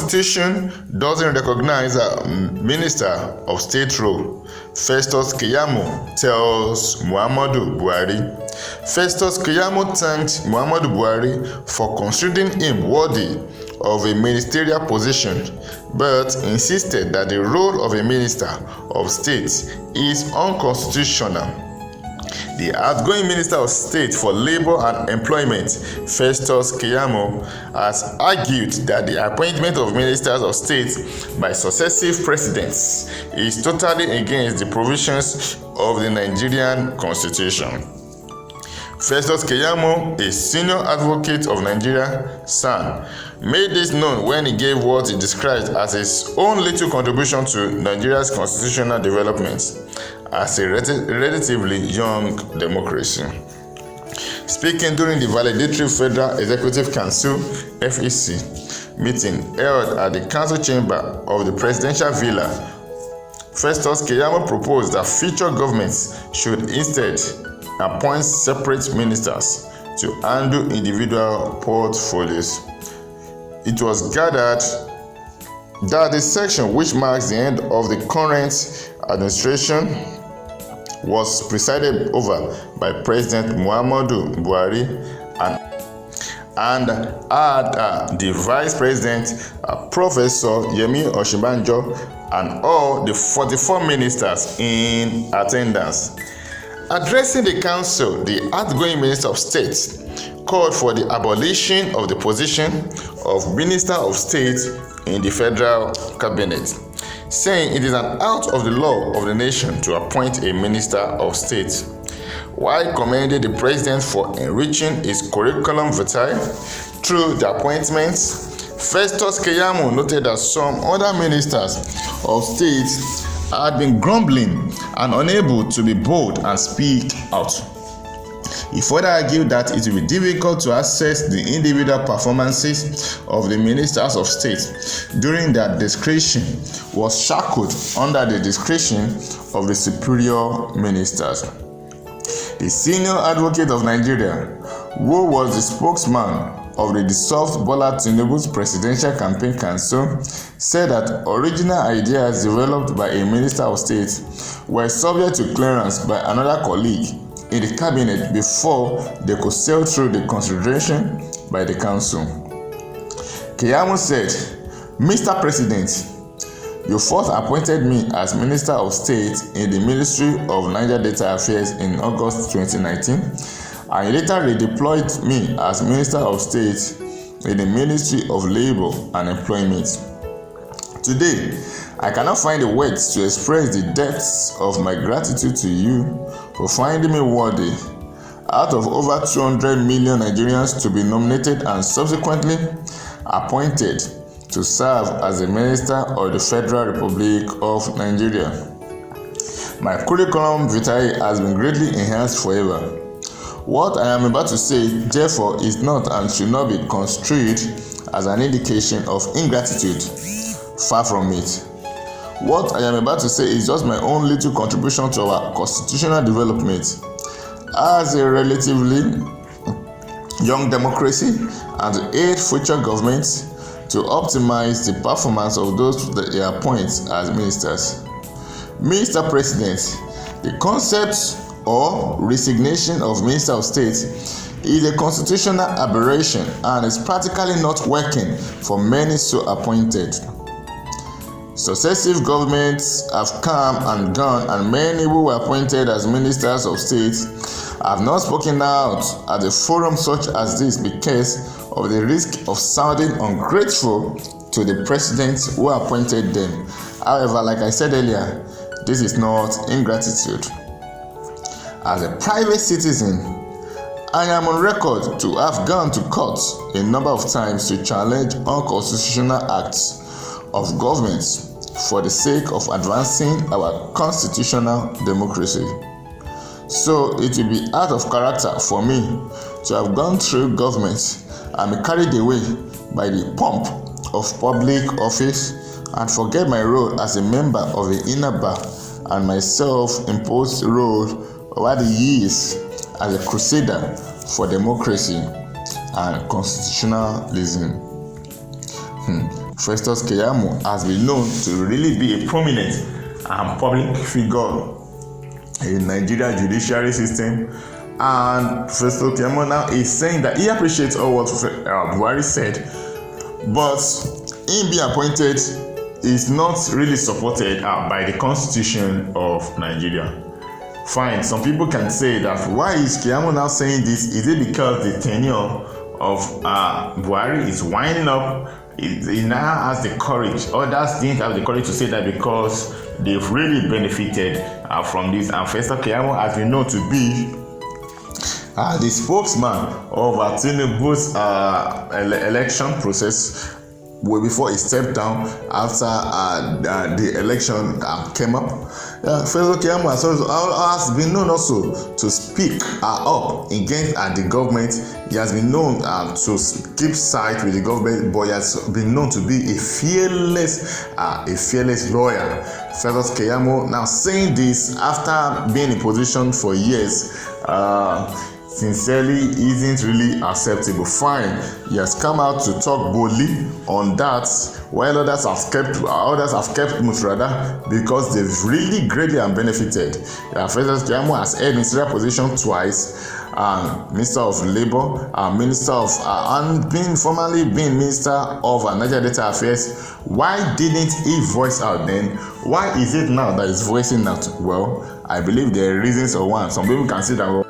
Constitution doesn't recognize a Minister of State role, Festus Keyamo tells Muhammadu Buhari. Festus Keyamo thanked Muhammadu Buhari for considering him worthy of a ministerial position, but insisted that the role of a Minister of State is unconstitutional. The outgoing Minister of State for Labour and Employment, Festus Keyamo, has argued that the appointment of Ministers of State by successive presidents is totally against the provisions of the Nigerian Constitution. Festus Keyamo, a senior advocate of Nigeria, SAN, made this known when he gave what he described as his own little contribution to Nigeria's constitutional development as a relatively young democracy. Speaking during the Valedictory Federal Executive Council (FEC) meeting held at the Council Chamber of the Presidential Villa, Festus Keyamo proposed that future governments should instead appoint separate ministers to handle individual portfolios. It was gathered that the section which marks the end of the current administration was presided over by President Muhammadu Buhari and had the Vice President, Professor Yemi Osinbajo, and all the 44 ministers in attendance. Addressing the council, the outgoing Minister of State called for the abolition of the position of Minister of State in the Federal Cabinet, saying it is an out of the law of the nation to appoint a Minister of State. While commending the President for enriching his curriculum vitae through the appointments, Festus Keyamo noted that some other ministers of state had been grumbling and unable to be bold and speak out. He further argued that it will be difficult to assess the individual performances of the ministers of state during their discretion was shackled under the discretion of the superior ministers. The senior advocate of Nigeria, who was the spokesman of the dissolved Bola Tinubu's Presidential Campaign Council, said that original ideas developed by a Minister of State were subject to clearance by another colleague in the cabinet before they could sail through the consideration by the council. Keyamo said, "Mr. President, you first appointed me as Minister of State in the Ministry of Niger Delta Affairs in August 2019, and you later redeployed me as Minister of State in the Ministry of Labour and Employment. Today, I cannot find the words to express the depths of my gratitude to you for finding me worthy, out of over 200 million Nigerians, to be nominated and subsequently appointed to serve as a Minister of the Federal Republic of Nigeria. My curriculum vitae has been greatly enhanced forever. What I am about to say, therefore, is not and should not be construed as an indication of ingratitude. Far from it. What I am about to say is just my own little contribution to our constitutional development as a relatively young democracy and to aid future governments to optimize the performance of those that they appoint as ministers. Mr. President, the concept or resignation of Minister of State is a constitutional aberration and is practically not working for many so appointed. Successive governments have come and gone, and many who were appointed as ministers of state have not spoken out at a forum such as this because of the risk of sounding ungrateful to the president who appointed them. However, like I said earlier, this is not ingratitude. As a private citizen, I am on record to have gone to court a number of times to challenge unconstitutional acts of governments for the sake of advancing our constitutional democracy. So it will be out of character for me to have gone through government and be carried away by the pomp of public office and forget my role as a member of the inner bar and my self-imposed role over the years as a crusader for democracy and constitutionalism. Festus Keyamo has been known to really be a prominent and public figure in Nigeria judiciary system, and Festus Keyamo now is saying that he appreciates all what Buhari said, but him being appointed is not really supported by the Constitution of Nigeria. Fine, some people can say that why is Keyamo now saying this? Is it because the tenure of Buhari is winding up? He now has the courage, others didn't have the courage to say that because they've really benefited from this. And Festus Keyamo has been known to be the spokesman of Tinubu's election process before he stepped down after the election came up. Festus Keyamo has been known also to speak up against the government. He has been known to keep side with the government, but he has been known to be a fearless lawyer. Festus Keyamo now saying this after being in position for years. Sincerely isn't really acceptable. Fine, he has come out to talk boldly on that, while others have kept mute rather, because they've really greatly benefited. Festus Keyamo has held ministerial position twice, Minister of Labour, Minister of and formerly being Minister of Nigeria Data Affairs. Why didn't he voice out then? Why is it now that he's voicing out? Well, I believe there are reasons for one. Some people can say that, well,